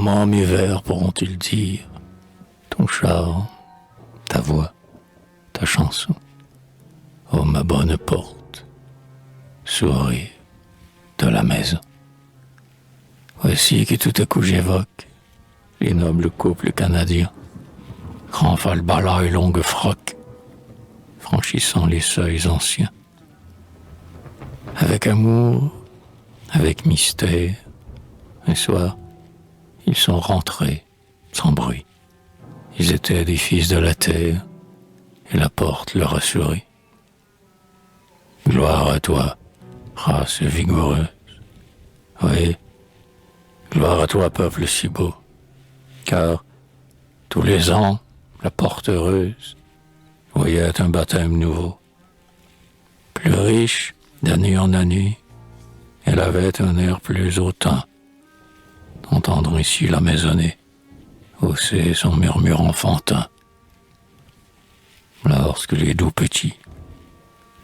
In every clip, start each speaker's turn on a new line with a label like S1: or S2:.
S1: Comment mes vers pourront-ils dire ton charme, ta voix, ta chanson? Oh ma bonne porte, sourire de la maison. Voici que tout à coup j'évoque les nobles couples canadiens, grand falbala et longue froc, franchissant les seuils anciens. Avec amour, avec mystère, un soir, ils sont rentrés sans bruit. Ils étaient des fils de la terre, et la porte leur a souri. Gloire à toi, race vigoureuse. Oui, gloire à toi, peuple si beau, car tous les ans, la porte heureuse voyait un baptême nouveau. Plus riche d'année en année, elle avait un air plus hautain. Entendre ici la maisonnée hausser son murmure enfantin. Lorsque les doux petits,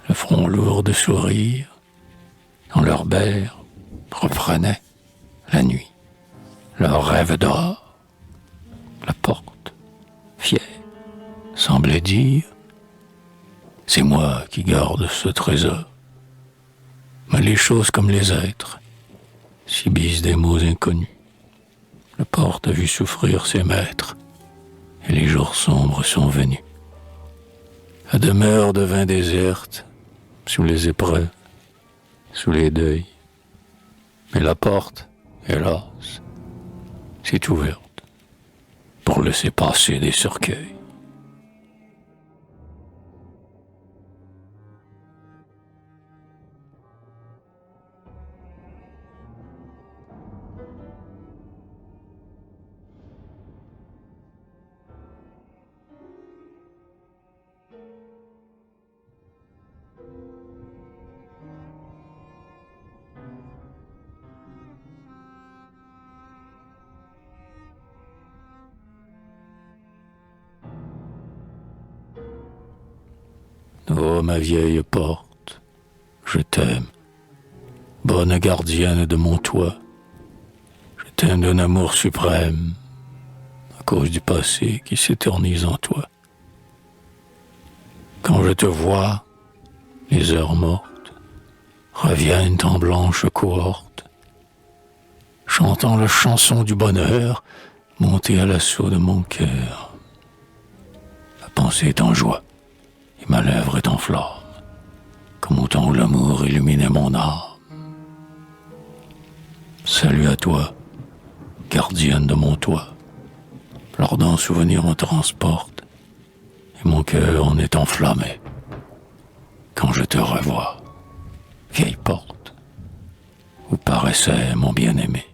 S1: le front lourd de sourire, dans leur berre, reprenaient la nuit leur rêve d'or, la porte, fière, semblait dire: c'est moi qui garde ce trésor. Mais les choses comme les êtres subissent des maux inconnus. La porte a vu souffrir ses maîtres, et les jours sombres sont venus. La demeure devint déserte, sous les épreuves, sous les deuils. Mais la porte, hélas, s'est ouverte pour laisser passer des cercueils. Oh ma vieille porte, je t'aime, bonne gardienne de mon toit. Je t'aime d'un amour suprême, à cause du passé qui s'éternise en toi. Quand je te vois, les heures mortes reviennent en blanche cohorte, chantant la chanson du bonheur montée à l'assaut de mon cœur. Ma pensée est en joie, et ma lèvre est en flamme, comme au temps où l'amour illuminait mon âme. Salut à toi, gardienne de mon toit. L'ardent souvenir me transporte, et mon cœur en est enflammé quand je te revois, vieille porte où paraissait mon bien-aimé.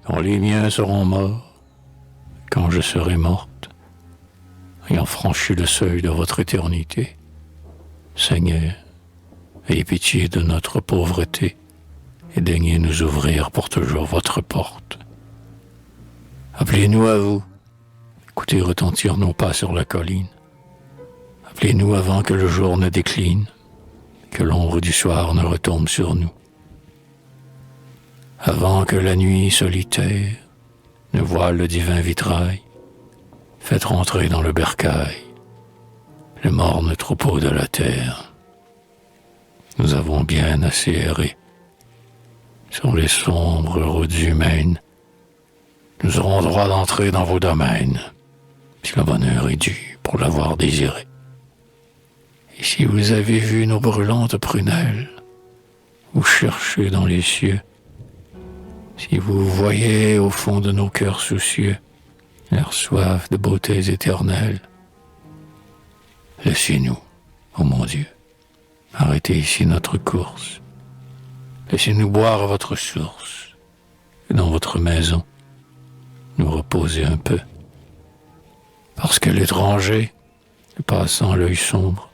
S1: Quand les miens seront morts, quand je serai morte, ayant franchi le seuil de votre éternité, Seigneur, ayez pitié de notre pauvreté et daignez nous ouvrir pour toujours votre porte. Appelez-nous à vous, écoutez retentir nos pas sur la colline. Appelez-nous avant que le jour ne décline, que l'ombre du soir ne retombe sur nous. Avant que la nuit solitaire ne voile le divin vitrail, faites rentrer dans le bercail le morne troupeau de la terre. Nous avons bien assez erré sur les sombres routes humaines. Nous aurons droit d'entrer dans vos domaines, si le bonheur est dû pour l'avoir désiré. Et si vous avez vu nos brûlantes prunelles, vous cherchez dans les cieux, si vous voyez au fond de nos cœurs soucieux leur soif de beautés éternelles, laissez-nous, ô mon Dieu, arrêter ici notre course Laissez-nous boire à votre source, et dans votre maison, nous reposer un peu. Parce que l'étranger, passant l'œil sombre,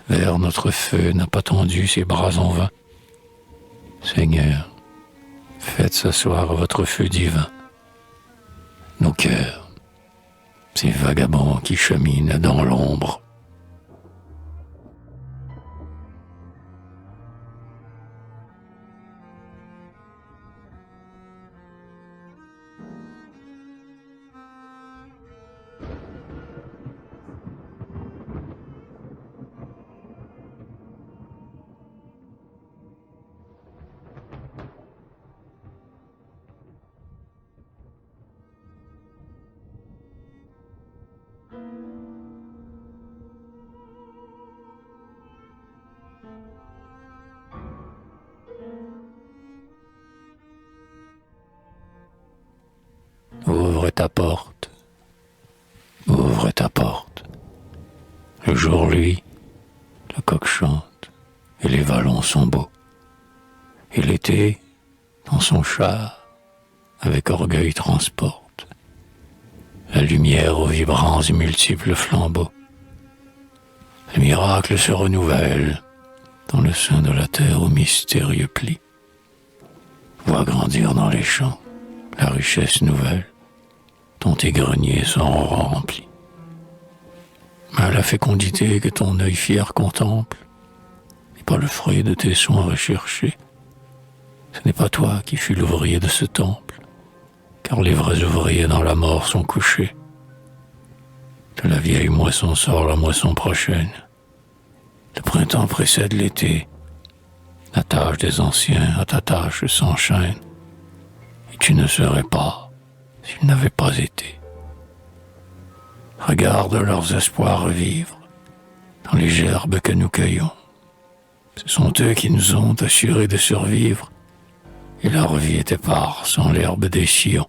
S1: vers notre feu n'a pas tendu ses bras en vain. Seigneur, faites s'asseoir votre feu divin nos cœurs, ces vagabonds qui cheminent dans l'ombre. Ouvre ta porte, ouvre ta porte. Le jour, lui, le coq chante et les vallons sont beaux. Et l'été, dans son char, avec orgueil transporte la lumière aux vibrants et multiples flambeaux. Les miracles se renouvellent dans le sein de la terre aux mystérieux plis. Vois grandir dans les champs la richesse nouvelle dont tes greniers seront remplis. Mais la fécondité que ton œil fier contemple n'est pas le fruit de tes soins recherchés. Ce n'est pas toi qui fus l'ouvrier de ce temple, car les vrais ouvriers dans la mort sont couchés. De la vieille moisson sort la moisson prochaine. Le printemps précède l'été. La tâche des anciens à ta tâche s'enchaîne. Et tu ne serais pas s'ils n'avaient pas été. Regarde leurs espoirs revivre dans les gerbes que nous cueillons. Ce sont eux qui nous ont assuré de survivre, et leur vie est éparse en l'herbe des sillons.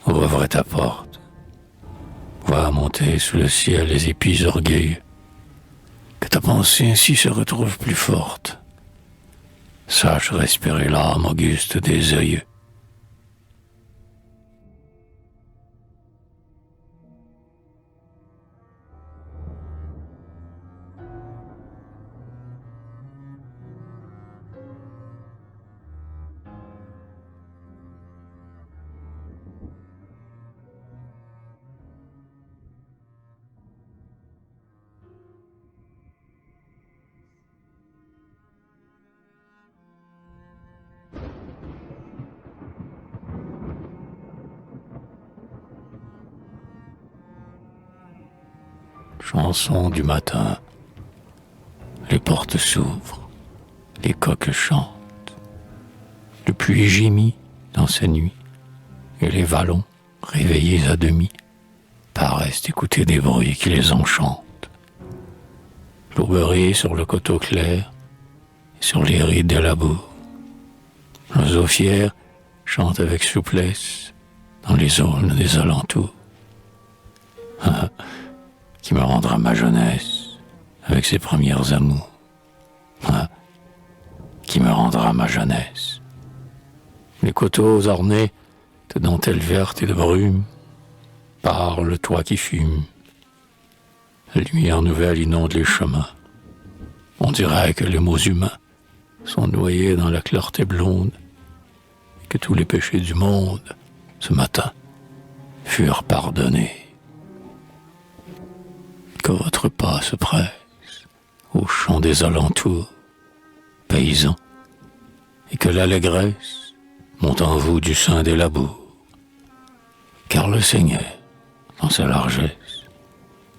S1: Ouvre ta porte, vois monter sous le ciel les épis orgueilleux, que ta pensée ainsi se retrouve plus forte. Sache respirer l'âme auguste des œilleux. Chanson du matin, les portes s'ouvrent, les coqs chantent, le puits gémit dans sa nuit, et les vallons, réveillés à demi, paraissent écouter des bruits qui les enchantent. L'aube rit sur le coteau clair, et sur les rides des labours. L'oiseau fier chante avec souplesse dans les aulnes des alentours. Qui me rendra ma jeunesse avec ses premières amours. Qui me rendra ma jeunesse. Les coteaux ornés de dentelles vertes et de brume, parle toi qui fumes. La lumière nouvelle inonde les chemins. On dirait que les mots humains sont noyés dans la clarté blonde et que tous les péchés du monde, ce matin, furent pardonnés. Que votre pas se presse au chant des alentours, paysans, et que l'allégresse monte en vous du sein des labours. Car le Seigneur, dans sa largesse,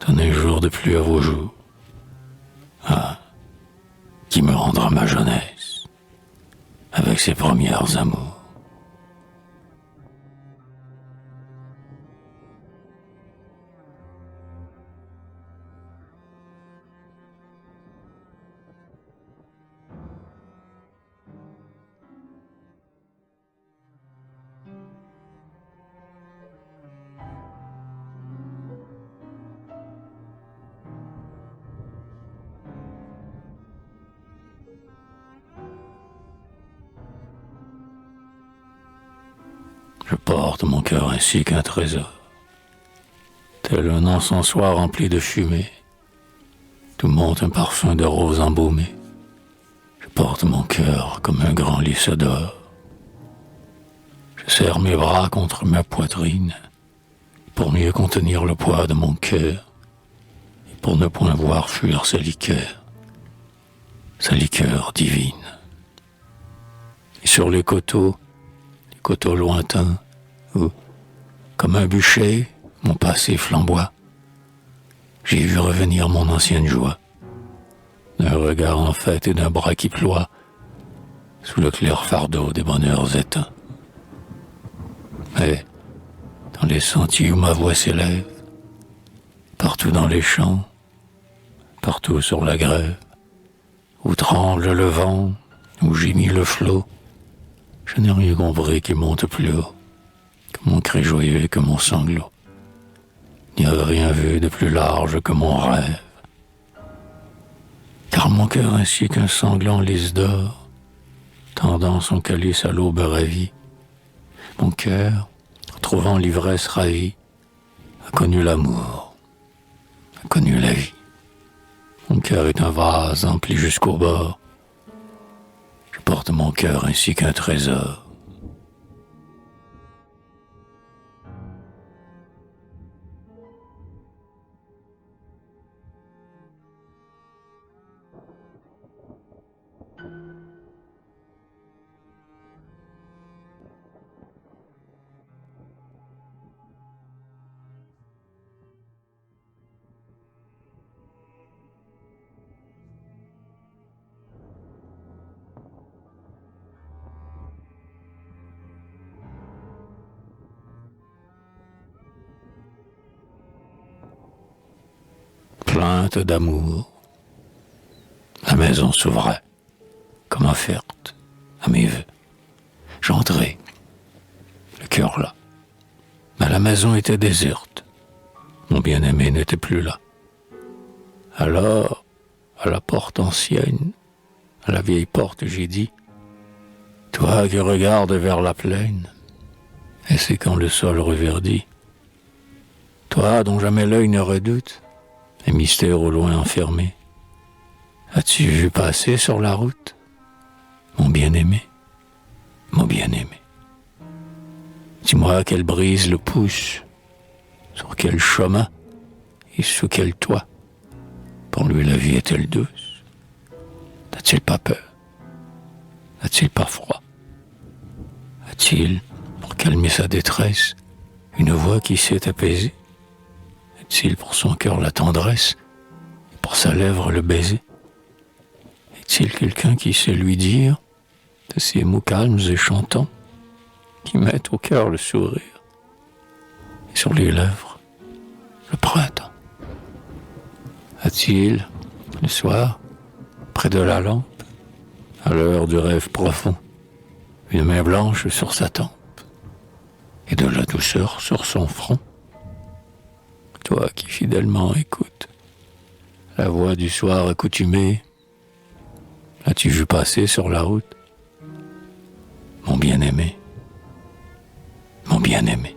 S1: donne un jour de plus à vos jours. Qui me rendra ma jeunesse avec ses premières amours. porte mon cœur ainsi qu'un trésor. Tel un encensoir rempli de fumée, d'où monte un parfum de rose embaumée. Je porte mon cœur comme un grand lys d'or. Je serre mes bras contre ma poitrine pour mieux contenir le poids de mon cœur et pour ne point voir fuir sa liqueur divine. Et sur les coteaux lointains, où, comme un bûcher, mon passé flamboie, j'ai vu revenir mon ancienne joie, d'un regard en fête et d'un bras qui ploie, sous le clair fardeau des bonheurs éteints. Mais, dans les sentiers où ma voix s'élève, partout dans les champs, partout sur la grève, où tremble le vent, où gémit le flot, je n'ai rien compris qui monte plus haut, que mon cri joyeux et que mon sanglot. N'y a rien vu de plus large que mon rêve. Car mon cœur ainsi qu'un sanglant lys d'or, tendant son calice à l'aube ravie, mon cœur, trouvant l'ivresse ravie, a connu l'amour, a connu la vie. Mon cœur est un vase empli jusqu'au bord. Je porte mon cœur ainsi qu'un trésor. Plainte d'amour, la maison s'ouvrait, comme offerte à mes vœux. J'entrai, le cœur là, mais la maison était déserte. Mon bien-aimé n'était plus là. Alors, à la porte ancienne, à la vieille porte, j'ai dit, toi qui regardes vers la plaine, et c'est quand le sol reverdit, toi dont jamais l'œil ne redoute, les mystères au loin enfermés, as-tu vu passer sur la route mon bien-aimé, mon bien-aimé? Dis-moi quelle brise le pousse, sur quel chemin et sous quel toit. Pour lui la vie est-elle douce? N'a-t-il pas peur? N'a-t-il pas froid? A-t-il, pour calmer sa détresse, une voix qui sait apaiser? Est-il pour son cœur la tendresse, et pour sa lèvre le baiser? Est-il quelqu'un qui sait lui dire, de ces mots calmes et chantants, qui mettent au cœur le sourire, et sur les lèvres le printemps? A-t-il, le soir, près de la lampe, à l'heure du rêve profond, une main blanche sur sa tempe, et de la douceur sur son front? Toi qui fidèlement écoutes la voix du soir accoutumée, as-tu vu passer sur la route mon bien-aimé, mon bien-aimé?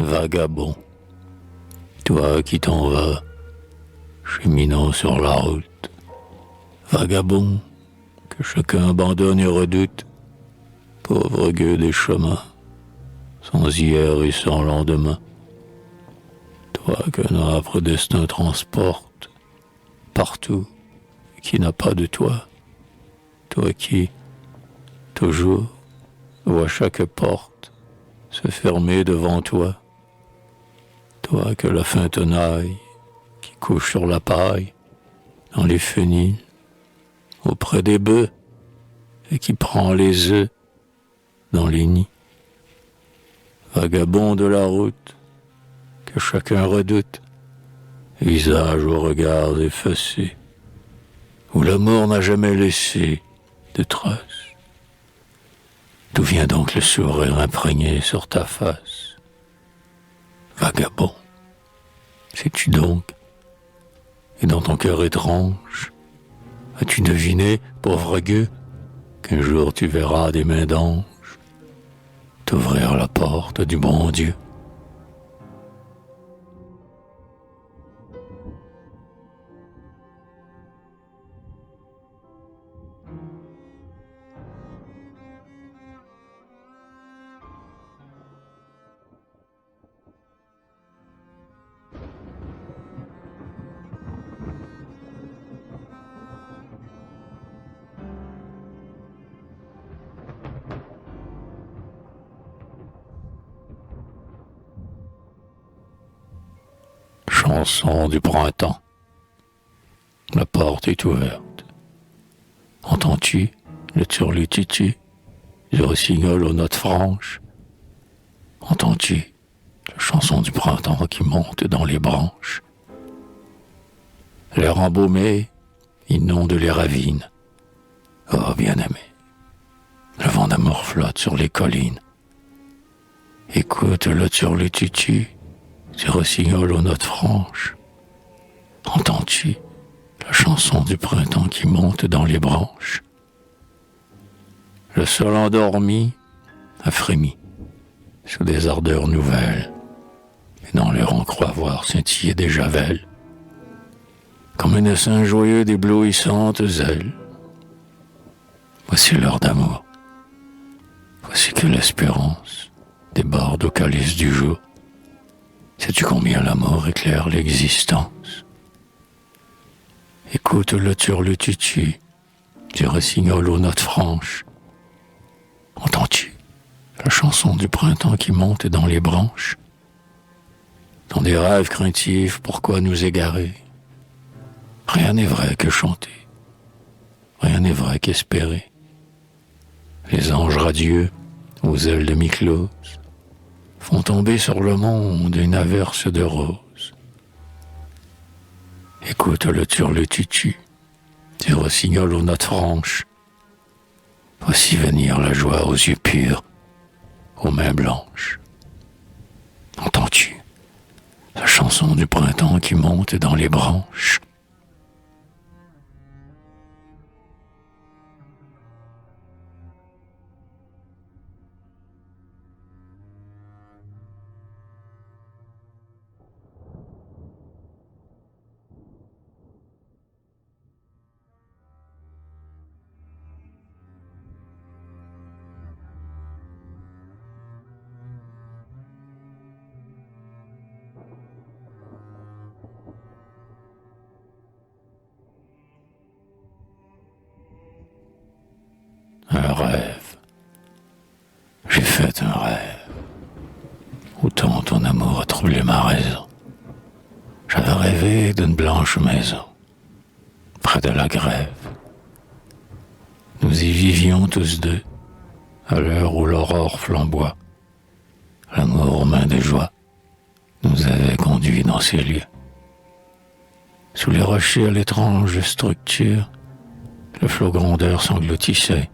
S1: Vagabond, toi qui t'en vas, cheminant sur la route, vagabond que chacun abandonne et redoute, pauvre gueux des chemins, sans hier et sans lendemain. Toi qu'un âpre destin transporte partout, et qui n'a pas de toi, toi qui, toujours, vois chaque porte se fermer devant toi, toi que la faim tenaille, qui couche sur la paille, dans les fenils, auprès des bœufs, et qui prend les œufs dans les nids. vagabond de la route que chacun redoute, visage aux regards effacés, où l'amour n'a jamais laissé de traces. D'où vient donc le sourire imprégné sur ta face? Vagabond, sais-tu donc? Et dans ton cœur étrange, as-tu deviné, pauvre gueux, qu'un jour tu verras des mains d'ange t'ouvrir la porte du bon Dieu? Chanson du printemps. La porte est ouverte. Entends-tu le turlututu du rossignol aux notes franches? Entends-tu la chanson du printemps qui monte dans les branches? L'air embaumé inonde les ravines. Oh, bien-aimé, le vent d'amour flotte sur les collines. Écoute le turlututu du rossignol aux notes franches. Entends-tu la chanson du printemps qui monte dans les branches? Le sol endormi a frémi sous des ardeurs nouvelles, et dans les rangs croit voir scintiller des javelles, comme un essaim joyeux d'éblouissantes ailes. Voici l'heure d'amour, voici que l'espérance déborde au calice du jour. Sais-tu combien l'amour éclaire l'existence? Écoute le turlututu du rossignol aux notes franches. Entends-tu la chanson du printemps qui monte dans les branches? Dans des rêves craintifs, pourquoi nous égarer? Rien n'est vrai que chanter, rien n'est vrai qu'espérer. Les anges radieux, aux ailes demi-closes, font tomber sur le monde une averse de roses. Écoute le turlututu du rossignol aux notes franches. Voici venir la joie aux yeux purs, aux mains blanches. Entends-tu la chanson du printemps qui monte dans les branches? Un rêve. J'ai fait un rêve. Autant ton amour a troublé ma raison. J'avais rêvé d'une blanche maison, près de la grève. Nous y vivions tous deux, à l'heure où l'aurore flamboie. L'amour aux mains de joie nous avait conduits dans ces lieux. Sous les rochers à l'étrange structure, le flot grondeur s'engloutissait,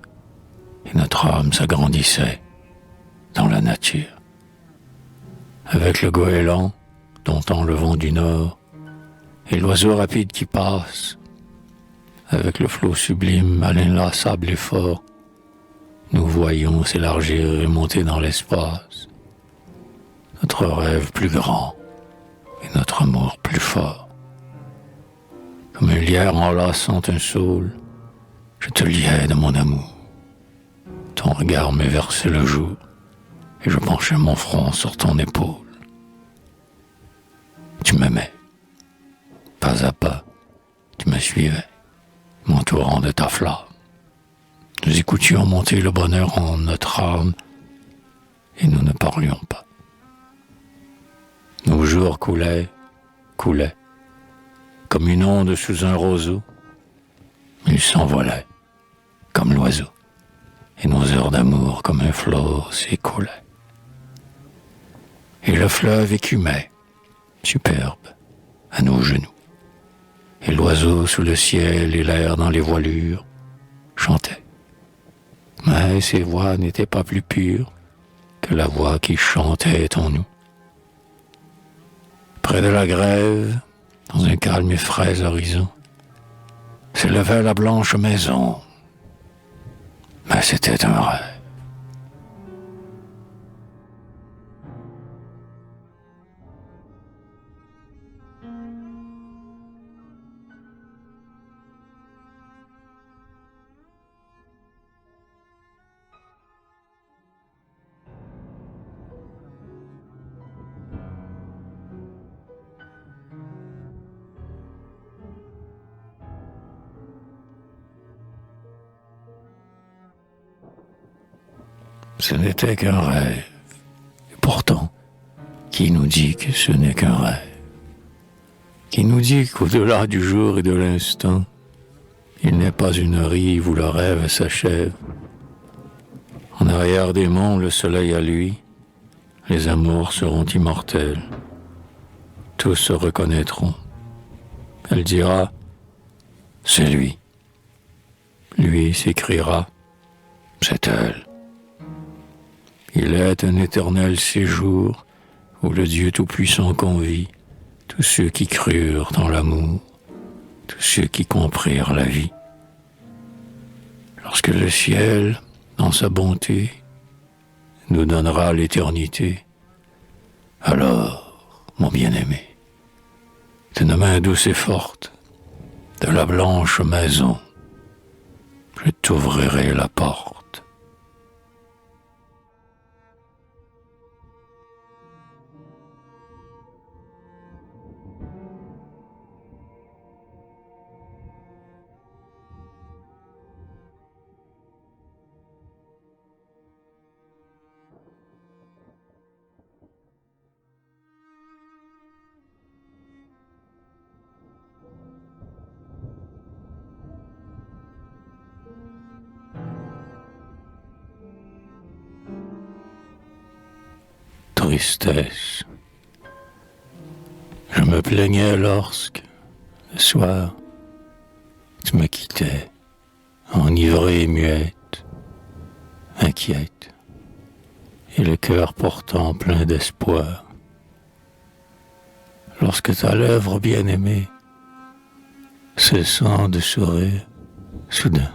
S1: et notre âme s'agrandissait dans la nature. Avec le goéland, domptant le vent du nord, et l'oiseau rapide qui passe, avec le flot sublime à l'inlassable effort, nous voyons s'élargir et monter dans l'espace notre rêve plus grand et notre amour plus fort. Comme un lierre enlaçant un saule, je te liais de mon amour. Ton regard me versait le jour, et je penchais mon front sur ton épaule. Tu m'aimais. Pas à pas, tu me suivais, m'entourant de ta flamme. Nous écoutions monter le bonheur en notre âme, et nous ne parlions pas. Nos jours coulaient, comme une onde sous un roseau. Ils s'envolaient, comme l'oiseau, et nos heures d'amour, comme un flot, s'écoulaient. et le fleuve écumait, superbe, à nos genoux. Et l'oiseau sous le ciel et l'air dans les voilures chantait. Mais ces voix n'étaient pas plus pures que la voix qui chantait en nous. Près de la grève, dans un calme et frais horizon, s'élevait la blanche maison. Mais c'était un rêve. Ce n'était qu'un rêve. Et pourtant, qui nous dit que ce n'est qu'un rêve? Qui nous dit qu'au-delà du jour et de l'instant, il n'est pas une rive où le rêve s'achève? En arrière des monts, le soleil à lui, les amours seront immortels. Tous se reconnaîtront. Elle dira, c'est lui. Lui s'écriera, c'est elle. Il est un éternel séjour où le Dieu Tout-Puissant convie tous ceux qui crurent en l'amour, tous ceux qui comprirent la vie. Lorsque le ciel, dans sa bonté, nous donnera l'éternité, alors, mon bien-aimé, d'une main douce et forte, de la blanche maison, je t'ouvrirai la porte. Tristesse. Je me plaignais lorsque, le soir, tu me quittais, enivrée et muette, inquiète, et le cœur pourtant plein d'espoir. Lorsque ta lèvre bien-aimée, cessant de sourire, soudain,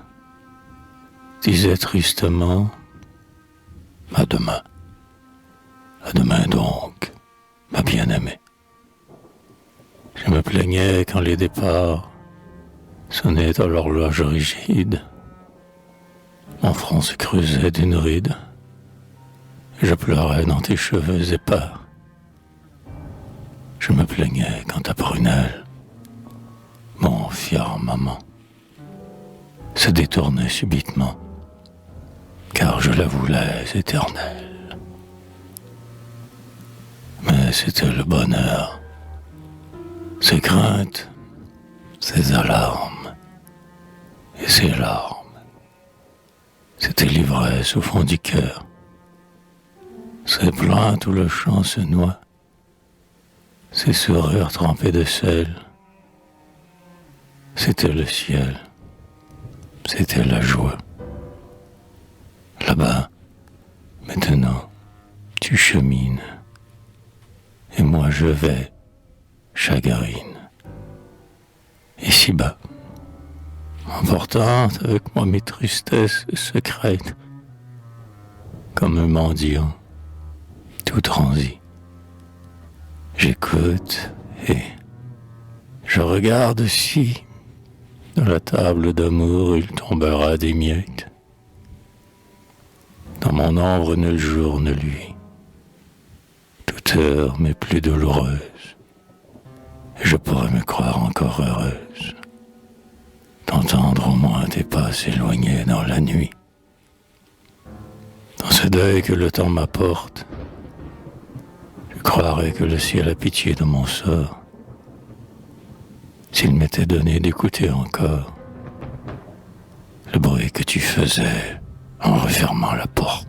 S1: disait tristement, à demain. À demain donc, ma bien-aimée. Je me plaignais quand les départs sonnaient à l'horloge rigide. Mon front se creusait d'une ride. Je pleurais dans tes cheveux épars. Je me plaignais quand ta prunelle, mon fier maman, se détournait subitement, car je la voulais éternelle. Mais c'était le bonheur, ses craintes, ses alarmes et ses larmes. C'était l'ivresse au fond du cœur, ses plaintes où le chant se noie, ses sourires trempés de sel. C'était le ciel, c'était la joie. Là-bas, maintenant, tu chemines. Et moi je vais, chagrine, ici-bas, emportant avec moi mes tristesses secrètes, comme un mendiant, tout transi. J'écoute et je regarde si, de la table d'amour, il tombera des miettes. Dans mon ombre nul jour ne lui. Toute heure m'est plus douloureuse, et je pourrais me croire encore heureuse d'entendre au moins tes pas s'éloigner dans la nuit. Dans ce deuil que le temps m'apporte, je croirais que le ciel a pitié de mon sort, s'il m'était donné d'écouter encore le bruit que tu faisais en refermant la porte.